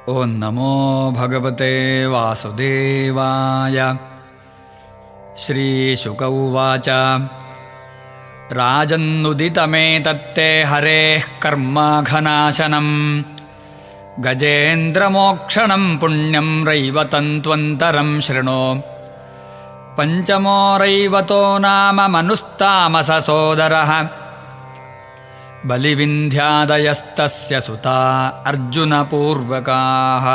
ಓಂ ನಮೋ ಭಗವತೆ ವಾಸುದೇವಾಯ. ಶ್ರೀಶುಕ ಉವಾಚ ರಾಜನ್ನುದಿತಮೇತತ್ತೇ ಹರೇಃ ಕರ್ಮಾಘನಾಶನಂ ಗಜೇಂದ್ರಮೋಕ್ಷಣಂ ಪುಣ್ಯಂ ರೈವತಂತ್ವಂತರಂ ಶೃಣು. ಪಂಚಮೋ ರೈವತೋ ನಾಮ ಮನುಸ್ತಾಮಸ ಸೋದರಃ ಬಲಿವಿಂಧ್ಯಾದಯಸ್ತಸ್ಯ ಸುತಾ ಅರ್ಜುನಪೂರ್ವಕಾಃ.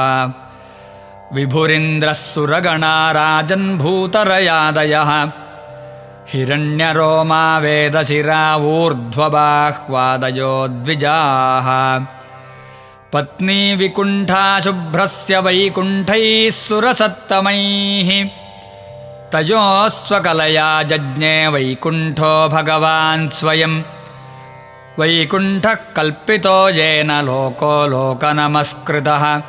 ವಿಭುರಿಂದ್ರಃ ಸುರಗಣಾ ರಾಜನ್ ಭೂತರಯಾದಯಃ ಹಿರಣ್ಯರೋಮಾ ವೇದಶಿರಾ ಊರ್ಧ್ವಬಾಹ್ವಾದಯೋ ದ್ವಿಜಾಃ. ಪತ್ನಿ ವಿಕುಂಠಾ ಶುಭ್ರಸ್ಯ ವೈಕುಂಠೈಃ ಸುರಸತ್ತಮೈಃ ತಯೋಸ್ವಕಲಯಾ ಜಜ್ಞೆ ವೈಕುಂಠೋ ಭಗವಾನ್ ಸ್ವಯಂ. ವೈಕುಂಠಃ ಕಲ್ಪಿತೋ ಯೇನ ಲೋಕೋ ಲೋಕನಮಸ್ಕೃತಃ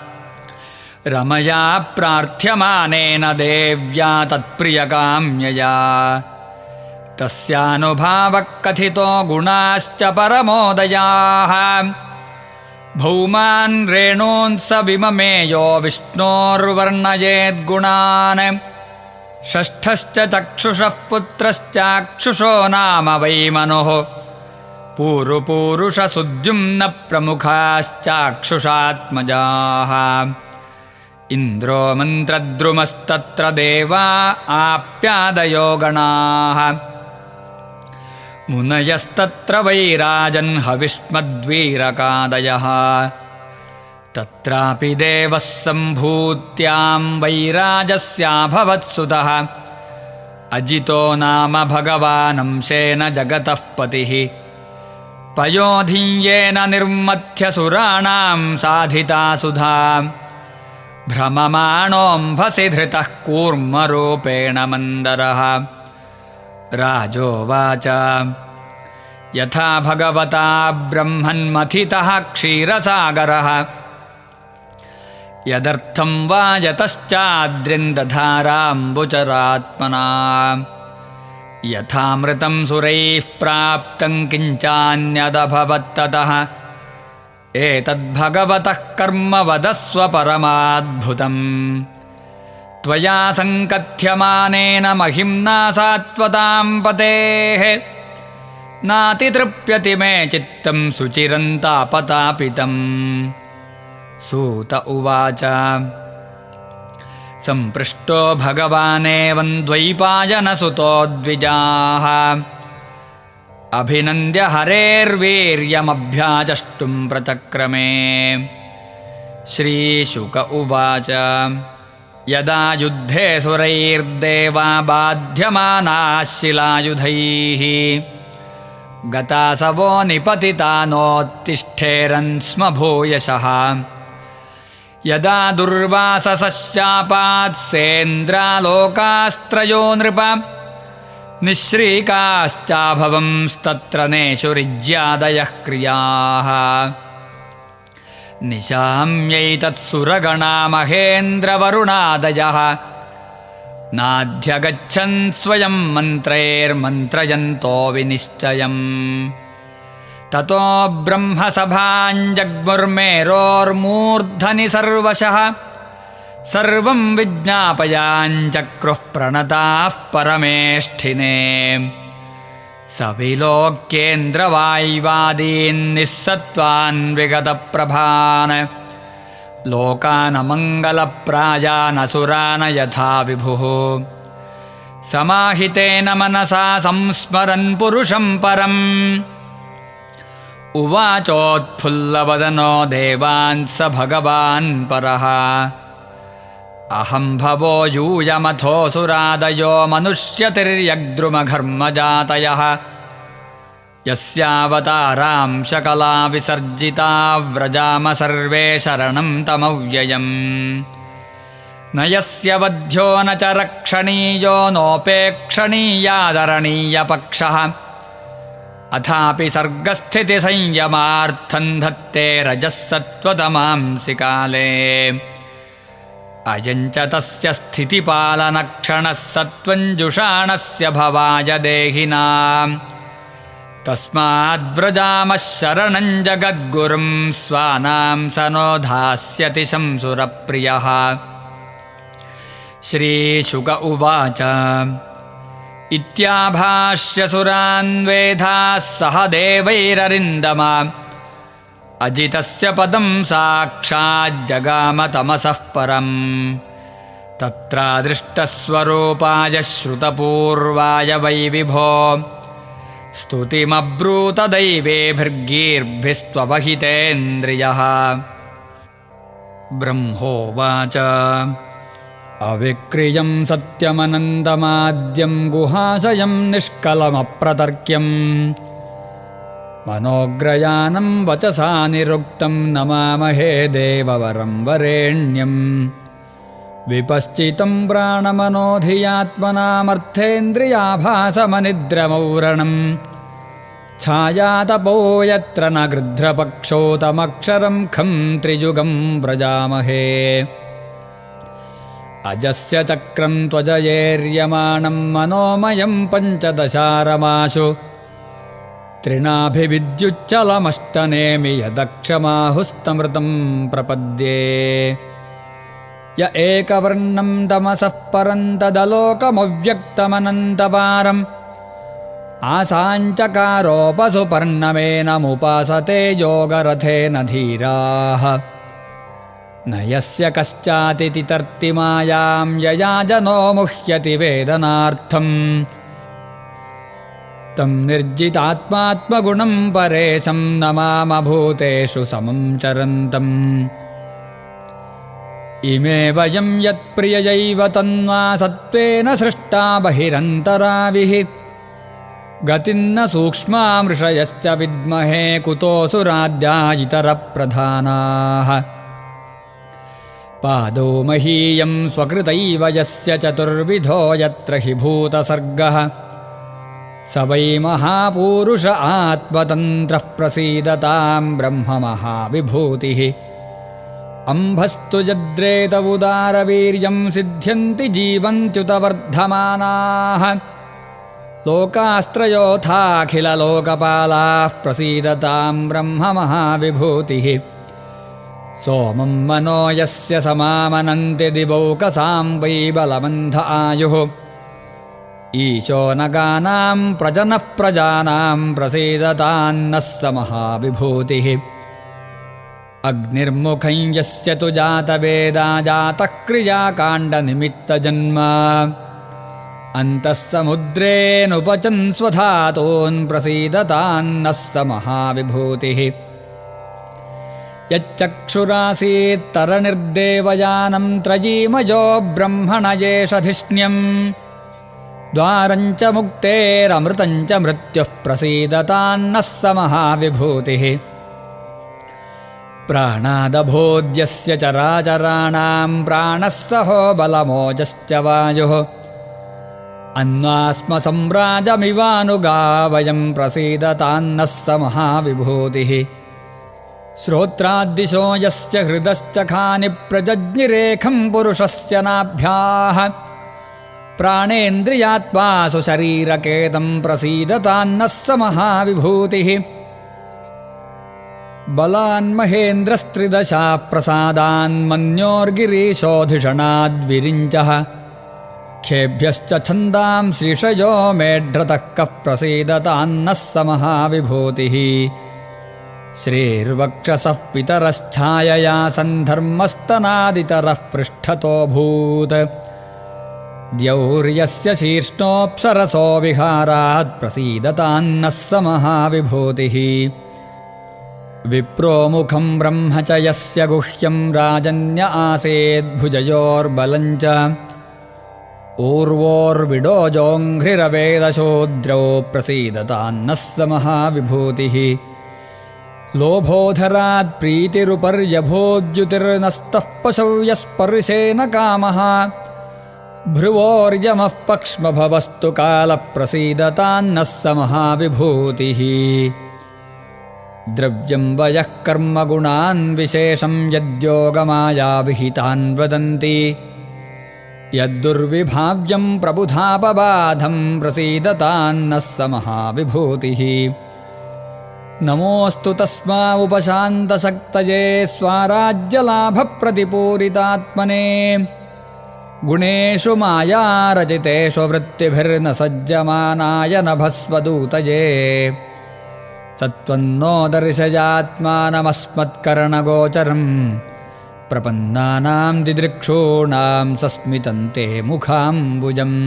ರಮಯಾ ಪ್ರಾರ್ಥ್ಯಮಾನೇನ ದೇವ್ಯಾ ತತ್ಪ್ರಿಯಕಾಮ್ಯಯಾ. ತಸ್ಯಾನುಭಾವಃ ಕಥಿತೋ ಗುಣಾಶ್ಚ ಪರಮೋದಯಾಃ. ಭೌಮಾನ್ ರೇಣೂನ್ ಸ ವಿಮಮೇಯೋ ವಿಷ್ಣೋರ್ವರ್ಣಯೇದ್ಗುಣಾನ್. ಷಷ್ಠಶ್ಚ ಚಕ್ಷುಷಃ ಪುತ್ರಶ್ಚಾಕ್ಷುಷೋ ನಾಮ ವೈ ಮನುಃ. ಪೂರುಪೂರುಷ ಸುದ್ಯುಮ್ನ ಪ್ರಮುಖಾಶ್ಚಾಕ್ಷುಷಾತ್ಮಜಾಃ. ಇಂದ್ರೋ ಮಂತ್ರದ್ರುಮಸ್ತತ್ರ ದೇವಾ ಆಪ್ಯಾದಯೋ ಗಣಾಃ. ಮುನಯಸ್ತತ್ರ ವೈರಾಜನ್ ಹವಿಷ್ಮದ್ವೀರಕಾದಯಃ. ತತ್ರಾಪಿ ದೇವಃ ಸಂಭೂತ್ಯಾಂ ವೈರಾಜಸ್ಯಾಭವತ್ಸುತಃ. ಅಜಿತೋ ನಾಮ ಭಗವಾನಂಶೇನ ಜಗತಃ ಪತಿಃ. ಪಯೋಧಿಯೇನ ನಿರ್ಮಥ್ಯ ಸುರಾಣಾಂ ಸಾಧಿತಾ ಸುಧಾ. ಭ್ರಮಮಾಣೋಂಭಸಿ ಧೃತಃ ಕೂರ್ಮರೂಪೇಣ ಮಂದರಃ. ರಾಜೋವಾಚ ಯಥಾ ಭಗವತಾ ಬ್ರಹ್ಮನ್ಮಥಿತಃ ಕ್ಷೀರಸಾಗರಃ. ಯದರ್ಥಂ ವಾ ಯತಶ್ಚಾದ್ರಿಂದಧಾರಾಂಬುಚರಾತ್ಮನಾ. ಯಥಾಮೃತಂ ಸುರೈಃ ಪ್ರಾಪ್ತಂ ಕಿಂಚಾನ್ಯದಭವತ್ತತಃ. ಏತದ್ಭಗವತಃ ಕರ್ಮ ವದಸ್ವ ಪರಮಾದ್ಭುತಂ. ತ್ವಯಾ ಸಂಕಥ್ಯಮಾನೇನ ಮಹಿಮ್ನಾ ಸಾತ್ವತಾಂ ಪತೇಃ. ನಾತಿತೃಪ್ಯತಿ ಮೇ ಚಿತ್ತಂ ಸುಚಿರಂತಾಪತಾಪಿತಂ. ಸೂತ ಉವಾಚ ಸಂಪೃಷ್ಟೋ ಭಗವಾನೇವಂ ದ್ವೈಪಾಯನಸುತೋ ದ್ವಿಜಾಃ. ಅಭಿನಂದ್ಯ ಹರೇರ್ವೀರ್ಯಮಭ್ಯಾಚಷ್ಟುಂ ಪ್ರಚಕ್ರಮೇ. ಶ್ರೀಶುಕ ಉವಾಚ ಯದಾ ಯುದ್ಧೇ ಸುರೈರ್ದೇವಾ ಬಾಧ್ಯಮಾನಾಃ ಶಿಲಾಯುಧೈಃ. ಗತಾಸವೋ ನಿಪತಿತಾನೋತ್ತಿಷ್ಠೇರನ್ ಸ್ಮ ಭೂಯಶಃ. ಯದಾ ದುರ್ವಾಸಸಶ್ಚಾಪಾತ್ ಸೇಂದ್ರಾಲೋಕಾಸ್ತ್ರಯೋ ನೃಪ. ನಿಶ್ರೀಕಾಶ್ಚಾಭವಂಸ್ತತ್ರ ನೇಷುರಿಜ್ಯಾದಯಃ ಕ್ರಿಯಾಃ. ನಿಶಾಮ್ಯೈತತ್ಸುರಗಣಾ ಮಹೇಂದ್ರವರುಣಾದಯಃ. ನಾಧ್ಯಗಚ್ಚನ್ ಸ್ವಯಂ ಮಂತ್ರೈರ್ಮಂತ್ರಯಂತೋ ವಿನಿಶ್ಚಯಂ. ತತೋ ಬ್ರಹ್ಮಸಭಾಂಜಗ್ಮುರ್ಮೇರೋರ್ಮೂರ್ಧನಿ ಸರ್ವಶಃ. ಸರ್ವಂ ವಿಜ್ಞಾಪಯಾಂಚಕ್ರುಃ ಪ್ರಣತಾಃ ಪರಮೇಷ್ಠಿನೇ. ಸವಿಲೋಕ್ಯೇಂದ್ರವಾಯ್ವಾದೀನ್ ನಿಸ್ಸತ್ವಾನ್ ವಿಗತಪ್ರಭಾನ್. ಲೋಕಾನಮಂಗಲಪ್ರಾಯಾನಸುರಾನ ಯಥಾ ವಿಭುಃ. ಸಮಾಹಿತೇನ ಮನಸಾ ಸಂಸ್ಮರನ್ ಪುರುಷಂ ಪರಂ. ಉವಾಚೋತ್ಫುಲ್ಲವದನೋ ದೇವಾನ್ ಸ ಭಗವಾನ್ ಪರಃ. ಅಹಂ ಭವೋ ಯೂಯಮಥೋಸುರಾದಯೋ ಮನುಷ್ಯತಿರ್ಯಗ್ದ್ರುಮಘರ್ಮಜಾತಯಃ. ಯಸ್ಯಾವತಾರಾಂ ಶಕಲಾ ವಿಸರ್ಜಿತಾ ವ್ರಜಾಮ ಸರ್ವೇ ಶರಣಂ ತಮವ್ಯಯಂ. ನ ಯಸ್ಯ ವಧ್ಯ ನ ಚ ರಕ್ಷಣೀಯೋ ನೋಪೇಕ್ಷಣೀಯಾದರಣೀಯ ಪಕ್ಷಃ. ಅಥಾಪಿ ಸರ್ಗಸ್ಥಿತಿ ಸಂಯಮಾರ್ಥಂ ಧತ್ತೆ ರಜಃ ಸತ್ವತಮಾಂಸಿ ಕಾಲೇ. ಅಯಂಚ ತಸ್ಯ ಸ್ಥಿತಿಪಾಲನಕ್ಷಣಃ ಸತ್ವಂಜುಷಾಣಸ್ಯ ಭವಾಯ ದೇಹಿನಾಂ. तस्माद्व्रजामः शरणं जगद्गुरुं स्वानां स नो धास्यति शंसुरप्रियः। श्रीशुक उवाच इत्याभाष्यसुरान्वेधाः सह देवैररिन्दमा अजितस्य पदं साक्षाज्जगाम तमसः परम्। तत्रादृष्टस्वरूपाय श्रुतपूर्वाय वै विभो स्तुतिमब्रूत दैवेभिर्गीर्भिस्त्ववहितेन्द्रियः। ब्रह्मोवाच अविक्रियं सत्यमनन्तमाद्यं गुहाशयं निष्कलमप्रतर्क्यं मनोग्रयानं वचसा निरुक्तं नमामहे देववरं वरेण्यं। विपश्चितं प्राणमनोधियात्मनामर्थेन्द्रियाभासमनिद्रमौरणं छायातपो यत्र न गृध्रपक्षोतमक्षरं खं त्रियुगं व्रजामहे। अजस्य चक्रं त्वजयेर्यमाणं मनोमयं पञ्चदशारमाशु तृणाभिविद्युच्चलमष्टनेमि यदक्षमाहुस्तमृतं प्रपद्ये। य एकवर्णं तमसः परं तदलोकमव्यक्तमनन्तपारम् आसाञ्चकारोपसुपर्णमेनमुपासते योगरथेन धीराः। न यस्य कश्चातिति तर्तिमायां यया जनो मुह्यति वेदनार्थम् तं निर्जितात्मात्मगुणं परेशं नमामभूतेषु समं चरन्तम्। इमे वयं यत्प्रिययैव तन्वा सत्त्वेन सृष्टा बहिरन्तराभिः गतिन्न सूक्ष्मामृषयश्च विद्महे कुतोऽसुराद्या इतरप्रधानाः। पादो महीयं स्वकृतैव यस्य चतुर्विधो यत्र हि भूतसर्गः स वै महापूरुष आत्मतन्त्रः प्रसीदतां ब्रह्ममहाविभूतिः। अम्भस्तु यद्रेत उदारवीर्यं सिद्ध्यन्ति जीवन्त्युत वर्धमानाः लोकास्त्रयोथाखिललोकपालाः प्रसीदतां ब्रह्ममहाविभूतिः। सोमं मनो यस्य समामनन्ति दिवौकसां वै बलमन्ध आयुः ईशो नगानां प्रजनः प्रजानां प्रसीदतान्नः स महाविभूतिः। अग्निर्मुखं यस्य तु जातवेदा जातः क्रियाकाण्डनिमित्तजन्म अन्तः समुद्रेऽनुपचन् स्वधातून् प्रसीदतान्नः स महाविभूतिः। यच्चक्षुरासीत्तरणिर्देवयानं त्रयीमयो ब्रह्मण येषधिष्ण्यं द्वारं च मुक्तेरमृतं च मृत्युः प्रसीदतान्नः स महाविभूतिः। प्राणादभोद्यस्य चराचराणां प्राणः सहो बलमोजश्च वायुः अन्वास्मसम्राजमिवानुगावयं प्रसीदतान्नः स महाविभूतिः। श्रोत्राद्दिशो यस्य हृदश्च खानि प्रजज्ञिरेखं पुरुषस्य नाभ्याः प्राणेन्द्रियात्मासु शरीरकेतं प्रसीदतान्नः स महाविभूतिः। बलान्महेन्द्रस्त्रिदशा प्रसादान्मन्योर्गिरीशोऽधिषणाद्विरिञ्चः खेभ्यश्च छन्दांश्रीषयो मेढ्रतः कः प्रसीदतान्नः स महाविभूतिः। श्रीर्वक्षसः पितरश्छायया सन्धर्मस्तनादितरः पृष्ठतोऽभूत् द्यौर्यस्य शीर्ष्णोऽप्सरसो विहारात् प्रसीदतान्नः स महाविभूतिः। विप्रोमुखं ब्रह्म च यस्य गुह्यं राजन्य आसेद्भुजयोर्बलं च ऊर्वोर्विडोजोऽङ्घ्रिरवेदशूद्रौ प्रसीदतान्नः स महाविभूतिः। लोभोधरात् प्रीतिरुपर्यभोद्युतिर्नस्तः पशौ यस्पर्शेन कामः भ्रुवोर्यमः पक्ष्मभवस्तु कालप्रसीदतान्नः स महाविभूतिः। द्रव्यं वयः कर्मगुणान् विशेषं यद्योगमायाविहितान् वदन्ति यद्दुर्विभाव्यं प्रबुधापबाधं प्रसीदतान्नः स महाविभूतिः। नमोऽस्तु तस्मा उपशान्तशक्तये स्वाराज्यलाभप्रतिपूरितात्मने गुणेषु मायारचितेषु वृत्तिभिर्न सज्जमानाय नभस्वदूतये सत्त्वन्नो दर्शयात्मानमस्मत्कर्णगोचरम् प्रपन्नानां दिदृक्षूणां सस्मितन्ते मुखाम्बुजम्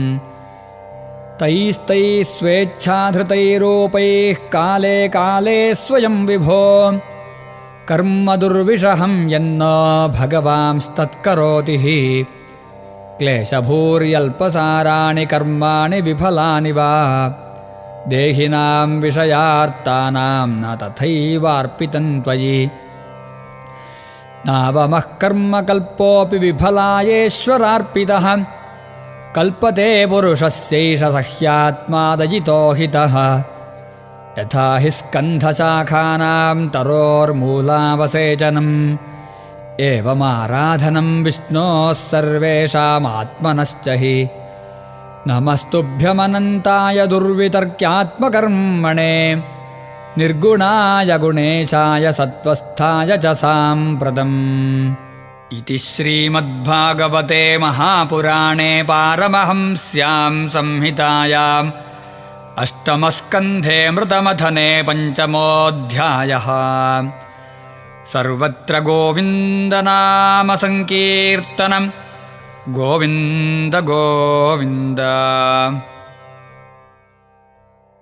तैस्तैः स्वेच्छाधृतैरूपैः काले काले स्वयं विभो कर्म दुर्विषहं यन्न भगवांस्तत्करोति हि क्लेशभूर्यल्पसाराणि कर्माणि विफलानि वा देहिनां विषयार्तानां न तथैवार्पितं त्वयि नावमः कर्मकल्पोऽपि विफलायेश्वरार्पितः कल्पते पुरुषस्यैष सह्यात्मादयितो हितः यथा हि स्कन्धशाखानां तरोर्मूलावसेचनम् एवमाराधनं विष्णोः सर्वेषामात्मनश्च हि नमस्तुभ्यमनन्ताय दुर्वितर्क्यात्मकर्मणे निर्गुणाय गुणेशाय सत्त्वस्थाय च साम्प्रतम् इति श्रीमद्भागवते महापुराणे पारमहंस्यां संहितायाम् अष्टमस्कन्धे मृतमथने पञ्चमोऽध्यायः सर्वत्र गोविन्दनामसङ्कीर्तनं गोविन्द गोविन्द।